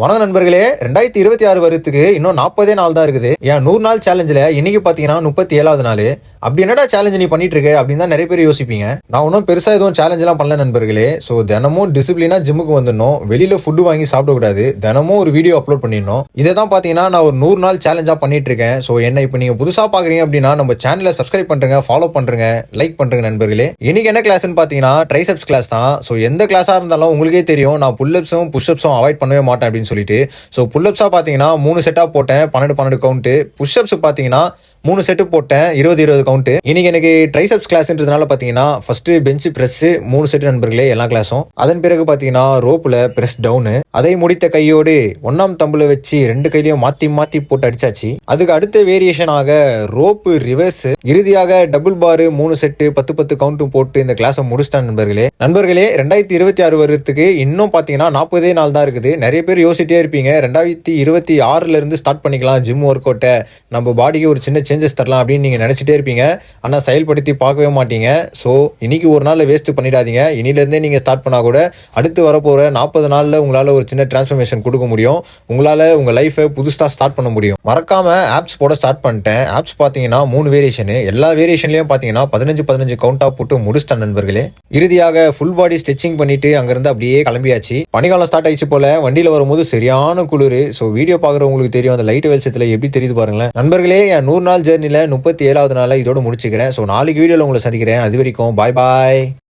வணக்கம் நண்பர்களே, 2026 வருத்துக்கு இன்னும் 40 நாள் தான் இருக்குது. ஏன் 100 நாள் சேலஞ்சில் இன்னைக்கு பார்த்தீங்கன்னா 37வது நாள். அப்படி என்னடா சேலஞ்ச் நீ பண்ணிட்டு இருக்க அப்படின்னு தான் நிறைய பேர் யோசிப்பீங்க. நான் ஒன்றும் பெருசாக எதுவும் சேலஞ்செலாம் பண்ணல நண்பர்களே. ஸோ தினமும் டிசிப்ளினா ஜிம்முக்கு வந்துடணும், வெளியில் ஃபுட்டு வாங்கி சாப்பிடக்கூடாது, தினமும் ஒரு வீடியோ அப்லோட் பண்ணிடணும். இதை தான் பார்த்தீங்கன்னா நான் ஒரு 100 நாள் சேலஞ்சாக பண்ணிட்டு இருக்கேன். ஸோ என்ன இப்போ நீங்கள் புதுசாக பார்க்குறீங்க அப்படின்னா நம்ம சேனலை சப்ஸ்கிரைப் பண்ணுறங்க, ஃபாலோ பண்ணுறங்க, லைக் பண்ணுறங்க நண்பர்களே. இன்னைக்கு என்ன கிளாஸ்ன்னு பார்த்தீங்கன்னா ட்ரைசெப்ஸ் கிளாஸ் தான். ஸோ எந்த கிளாஸாக இருந்தாலும் உங்களுக்கே தெரியும், நான் புல்லப்ஸும் புஷ்அப்ஸும் அவாய்ட் பண்ணவே மாட்டேன் அப்படின்னு சொல்லிட்டு. ஸோ புல்லப்ஸாக பார்த்தீங்கன்னா 3 செட்டாக போட்டேன், 12 கவுண்ட்டு. புஷ்அப்ஸ் பார்த்தீங்கன்னா 3 செட்டு போட்டேன், 20 கவுண்ட். இன்னைக்கு எனக்கு ட்ரைசெப்ஸ் கிளாஸ்ன்றதுனால பார்த்தீங்கன்னா ஃபர்ஸ்ட் பெஞ்ச் பிரஸ் 3 செட்டு நண்பர்களே, எல்லா கிளாஸும். அதன் பிறகு பார்த்தீங்கன்னா ரோப்ல பிரஸ் டவுனு. அதை முடித்த கையோடு 1ஆம் தம்புல வச்சு 2 கையிலையும் மாத்தி மாத்தி போட்டு அடிச்சாச்சு. அதுக்கு அடுத்த வேரியேஷனாக ரோப்பு ரிவர்ஸ், இறுதியாக டபுள் பாரு 3 செட்டு 10 கவுண்ட்டும் போட்டு இந்த கிளாஸை முடிச்சிட்டேன் நண்பர்களே. 2026 வருடத்துக்கு இன்னும் பார்த்தீங்கன்னா 40 நாள் தான் இருக்குது. நிறைய பேர் யோசிச்சிட்டே இருப்பீங்க, 2026 இருந்து ஸ்டார்ட் பண்ணிக்கலாம் ஜிம் ஒர்க் அவுட்டை, நம்ம பாடிக்கு ஒரு சின்ன சேஞ்சஸ் தரலாம் அப்படின்னு நீங்கள் நினச்சிட்டே இருப்பீங்க. ஆனால் செயல்படுத்தி பார்க்கவே மாட்டீங்க. ஸோ இன்னைக்கு ஒரு நாள் வேஸ்ட் பண்ணிடாதீங்க. இனிலேருந்தே நீங்கள் ஸ்டார்ட் பண்ணால் கூட அடுத்து வரப்போகிற 40 நாளில் உங்களால் ஒரு சின்ன டிரான்ஸ்ஃபர்மேஷன் கொடுக்க முடியும். உங்களால் உங்கள் லைஃபை புதுசாக ஸ்டார்ட் பண்ண முடியும். மறக்காமல் ஆப்ஸ் போட ஸ்டார்ட் பண்ணிட்டேன். ஆப்ஸ் பார்த்தீங்கன்னா 3 வேரியேஷனு, எல்லா வேரியேஷன்லையும் பார்த்தீங்கன்னா 15 கவுண்டாக போட்டு முடிச்சிட்டேன் நண்பர்களே. இறுதியாக ஃபுல் பாடி ஸ்ட்ரெச்சிங் பண்ணிட்டு அங்கேருந்து அப்படியே கிளம்பியாச்சு. பனிக்காலம் ஸ்டார்ட் ஆயிடுச்சு போல. வண்டியில் வரும்போது சரியான குளிர். ஸோ வீடியோ பார்க்குறவங்களுக்கு தெரியும் அந்த லைட் வெளிச்சத்தில் எப்படி தெரியுது பாருங்களேன் நண்பர்களே. என் 100 நாள் ஜேர்னியில் 37வது நாள் இதோட முடிச்சுக்கிறேன். ஸோ நாளைக்கு வீடியோவில் உங்களை சந்திக்கிறேன். அது வரைக்கும் பாய் பாய்.